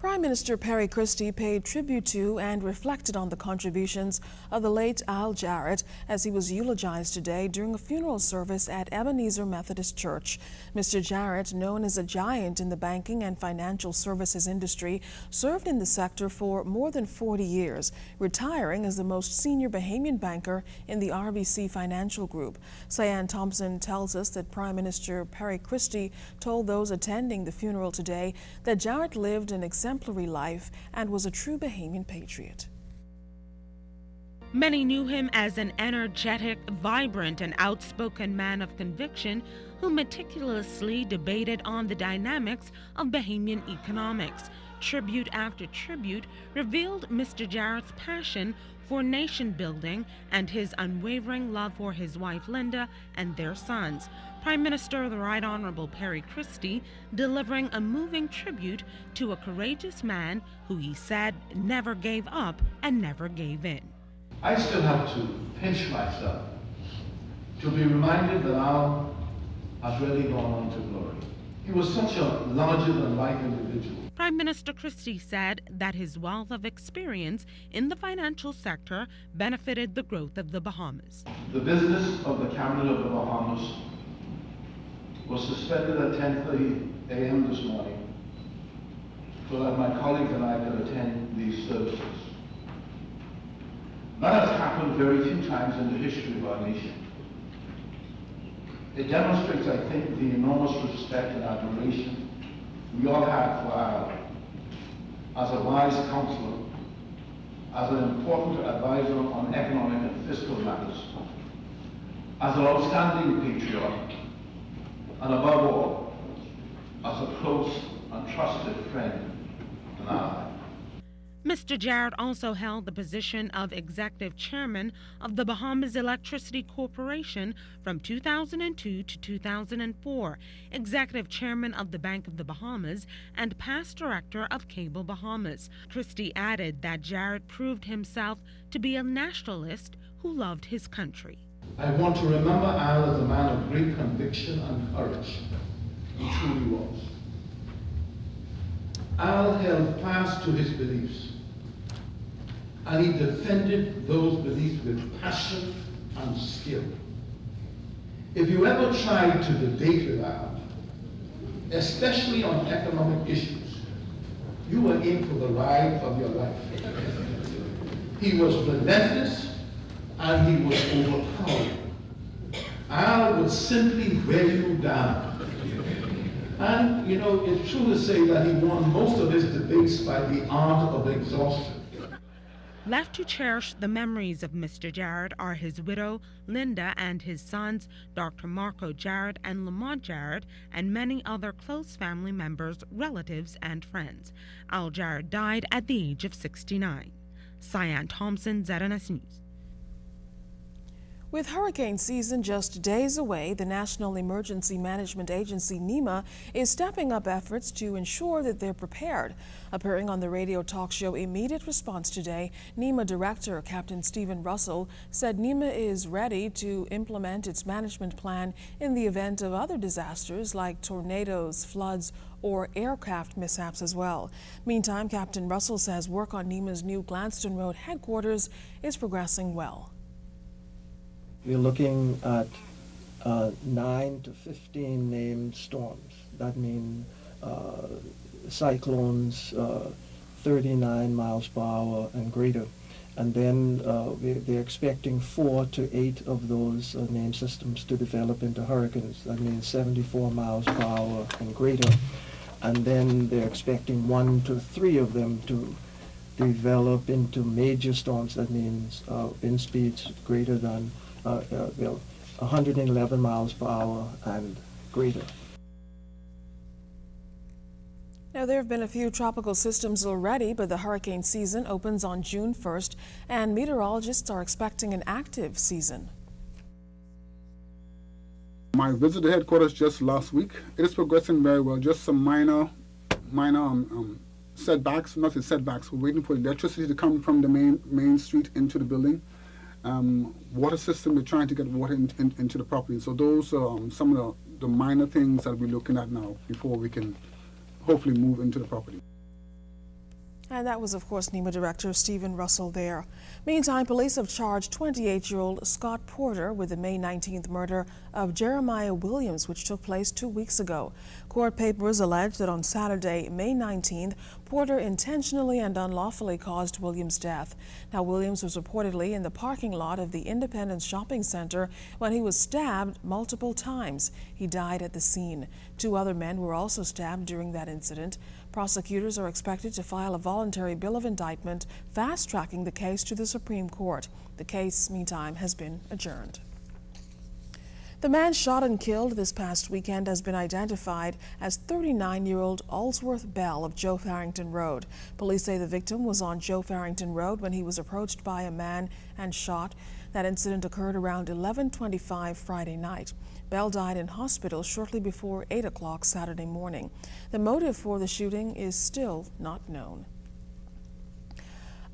Prime Minister Perry Christie paid tribute to and reflected on the contributions of the late Al Jarrett as he was eulogized today during a funeral service at Ebenezer Methodist Church. Mr. Jarrett, known as a giant in the banking and financial services industry, served in the sector for more than 40 years, retiring as the most senior Bahamian banker in the RBC Financial Group. Cyan Thompson tells us that Prime Minister Perry Christie told those attending the funeral today that Jarrett lived an exemplary life and was a true Bahamian patriot. Many knew him as an energetic, vibrant, and outspoken man of conviction who meticulously debated on the dynamics of Bahamian economics. Tribute after tribute revealed Mr. Jarrett's passion for nation building and his unwavering love for his wife Linda and their sons. Prime Minister the Right Honorable Perry Christie delivering a moving tribute to a courageous man who he said never gave up and never gave in. I still have to pinch myself to be reminded that Al has really gone on to glory. He was such a larger-than-life individual. Prime Minister Christie said that his wealth of experience in the financial sector benefited the growth of the Bahamas. The business of the Cabinet of the Bahamas was suspended at 10:30 a.m. this morning so that my colleagues and I could attend these services. That has happened very few times in the history of our nation. It demonstrates, I think, the enormous respect and admiration we all have for Al as a wise counselor, as an important advisor on economic and fiscal matters, as an outstanding patriot, and above all, as a close and trusted friend and ally. Mr. Jarrett also held the position of Executive Chairman of the Bahamas Electricity Corporation from 2002 to 2004, Executive Chairman of the Bank of the Bahamas, and past Director of Cable Bahamas. Christie added that Jarrett proved himself to be a nationalist who loved his country. I want to remember Al as a man of great conviction and courage. He truly was. Al held fast to his beliefs, and he defended those beliefs with passion and skill. If you ever tried to debate with Al, especially on economic issues, you were in for the ride of your life. He was relentless and he was overpowering. Al would simply wear you down. And, you know, it's true to say that he won most of his debates by the art of exhaustion. Left to cherish the memories of Mr. Jarrett are his widow, Linda, and his sons, Dr. Marco Jarrett and Lamont Jarrett, and many other close family members, relatives, and friends. Al Jarrett died at the age of 69. Cyan Thompson, ZNS News. With hurricane season just days away, the National Emergency Management Agency, NEMA, is stepping up efforts to ensure that they're prepared. Appearing on the radio talk show Immediate Response today, NEMA Director Captain Stephen Russell said NEMA is ready to implement its management plan in the event of other disasters like tornadoes, floods, or aircraft mishaps as well. Meantime, Captain Russell says work on NEMA's new Gladstone Road headquarters is progressing well. We're looking at 9 to 15 named storms. That means cyclones 39 miles per hour and greater. And then they're expecting 4 to 8 of those named systems to develop into hurricanes. That means 74 miles per hour and greater. And then they're expecting 1 to 3 of them to develop into major storms. That means wind speeds greater than 111 miles per hour and greater. Now, there have been a few tropical systems already, but the hurricane season opens on June 1st, and meteorologists are expecting an active season. My visit to headquarters just last week, it is progressing very well. Just some minor setbacks, nothing setbacks. We're waiting for electricity to come from the main street into the building. Water system, we're trying to get water into the property. So those are some of the minor things that we're looking at now before we can hopefully move into the property. And that was, of course, NEMA Director Stephen Russell there. Meantime, police have charged 28-year-old Scott Porter with the May 19th murder of Jeremiah Williams, which took place 2 weeks ago. Court papers allege that on Saturday, May 19th, Porter intentionally and unlawfully caused Williams' death. Now, Williams was reportedly in the parking lot of the Independence Shopping Center when he was stabbed multiple times. He died at the scene. 2 other men were also stabbed during that incident. Prosecutors are expected to file a voluntary bill of indictment, fast-tracking the case to the Supreme Court. The case, meantime, has been adjourned. The man shot and killed this past weekend has been identified as 39-year-old Allsworth Bell of Joe Farrington Road. Police say the victim was on Joe Farrington Road when he was approached by a man and shot. That incident occurred around 11:25 Friday night. Bell died in hospital shortly before 8 o'clock Saturday morning. The motive for the shooting is still not known.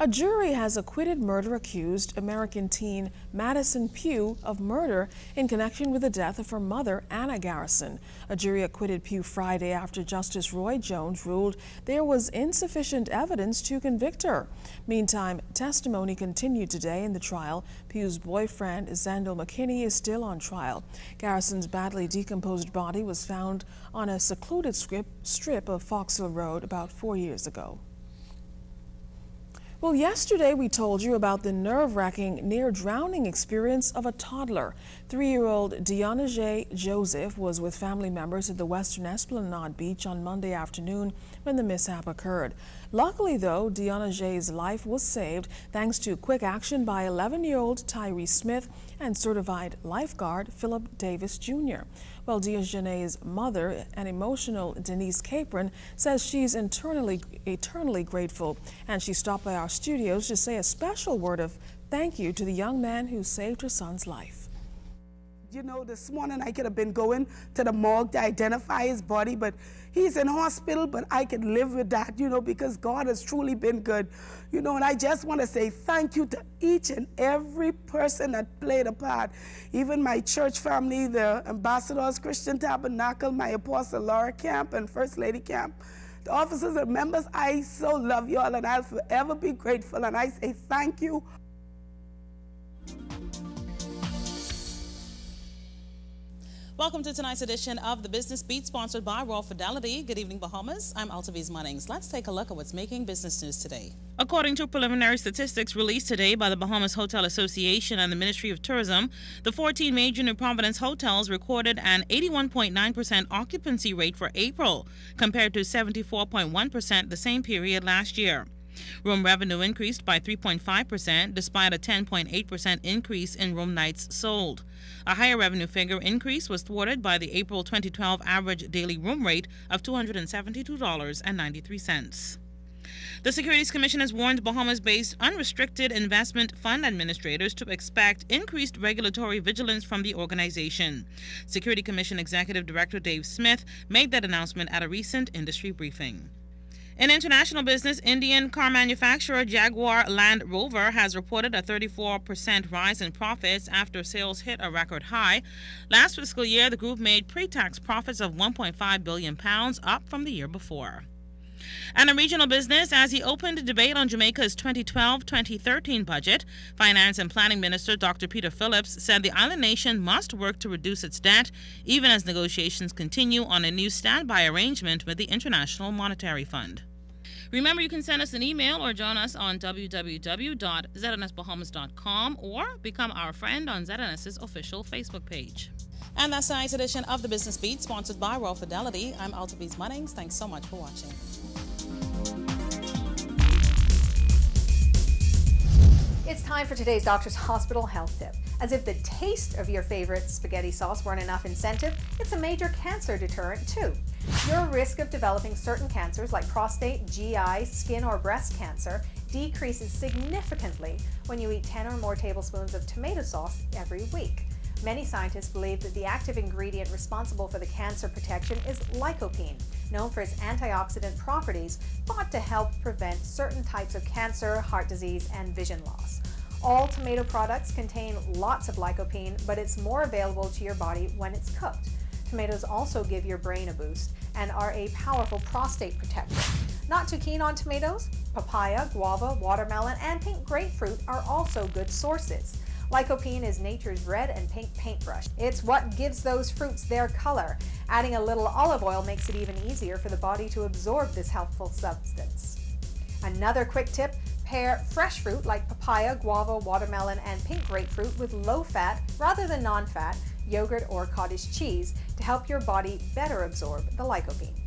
A jury has acquitted murder-accused American teen Madison Pugh of murder in connection with the death of her mother, Anna Garrison. A jury acquitted Pugh Friday after Justice Roy Jones ruled there was insufficient evidence to convict her. Meantime, testimony continued today in the trial. Pugh's boyfriend, Zandel McKinney, is still on trial. Garrison's badly decomposed body was found on a secluded strip of Fox Hill Road about 4 years ago. Well, yesterday we told you about the nerve-wracking near-drowning experience of a toddler. 3-year-old Deanna Joseph was with family members at the Western Esplanade Beach on Monday afternoon when the mishap occurred. Luckily, though, Deanna's life was saved thanks to quick action by 11-year-old Tyree Smith and certified lifeguard Philip Davis Jr. Well, Deanna's mother, an emotional Denise Capron, says she's eternally grateful, and she stopped by our studios to say a special word of thank you to the young man who saved her son's life. You know, this morning I could have been going to the morgue to identify his body, but he's in hospital, but I can live with that, you know, because God has truly been good. You know, and I just want to say thank you to each and every person that played a part. Even my church family, the Ambassadors Christian Tabernacle, my Apostle Laura Camp and First Lady Camp. The officers and members, I so love you all, and I'll forever be grateful, and I say thank you. Welcome to tonight's edition of the Business Beat, sponsored by Royal Fidelity. Good evening, Bahamas. I'm Altaviz Munnings. Let's take a look at what's making business news today. According to preliminary statistics released today by the Bahamas Hotel Association and the Ministry of Tourism, the 14 major New Providence hotels recorded an 81.9% occupancy rate for April, compared to 74.1% the same period last year. Room revenue increased by 3.5% despite a 10.8% increase in room nights sold. A higher revenue figure increase was thwarted by the April 2012 average daily room rate of $272.93. The Securities Commission has warned Bahamas-based unrestricted investment fund administrators to expect increased regulatory vigilance from the organization. Security Commission Executive Director Dave Smith made that announcement at a recent industry briefing. In international business, Indian car manufacturer Jaguar Land Rover has reported a 34% rise in profits after sales hit a record high. Last fiscal year, the group made pre-tax profits of £1.5 billion, up from the year before. And in regional business, as he opened a debate on Jamaica's 2012-2013 budget, Finance and Planning Minister Dr. Peter Phillips said the island nation must work to reduce its debt, even as negotiations continue on a new standby arrangement with the International Monetary Fund. Remember, you can send us an email or join us on www.znsbahamas.com or become our friend on ZNS's official Facebook page. And that's tonight's edition of the Business Beat, sponsored by Royal Fidelity. I'm Altaviz Munnings. Thanks so much for watching. It's time for today's Doctor's Hospital Health Tip. As if the taste of your favorite spaghetti sauce weren't enough incentive, it's a major cancer deterrent too. Your risk of developing certain cancers like prostate, GI, skin, or breast cancer decreases significantly when you eat 10 or more tablespoons of tomato sauce every week. Many scientists believe that the active ingredient responsible for the cancer protection is lycopene, known for its antioxidant properties, thought to help prevent certain types of cancer, heart disease, and vision loss. All tomato products contain lots of lycopene, but it's more available to your body when it's cooked. Tomatoes also give your brain a boost and are a powerful prostate protector. Not too keen on tomatoes? Papaya, guava, watermelon, and pink grapefruit are also good sources. Lycopene is nature's red and pink paintbrush. It's what gives those fruits their color. Adding a little olive oil makes it even easier for the body to absorb this healthful substance. Another quick tip, pair fresh fruit like papaya, guava, watermelon, and pink grapefruit with low-fat, rather than non-fat, yogurt or cottage cheese to help your body better absorb the lycopene.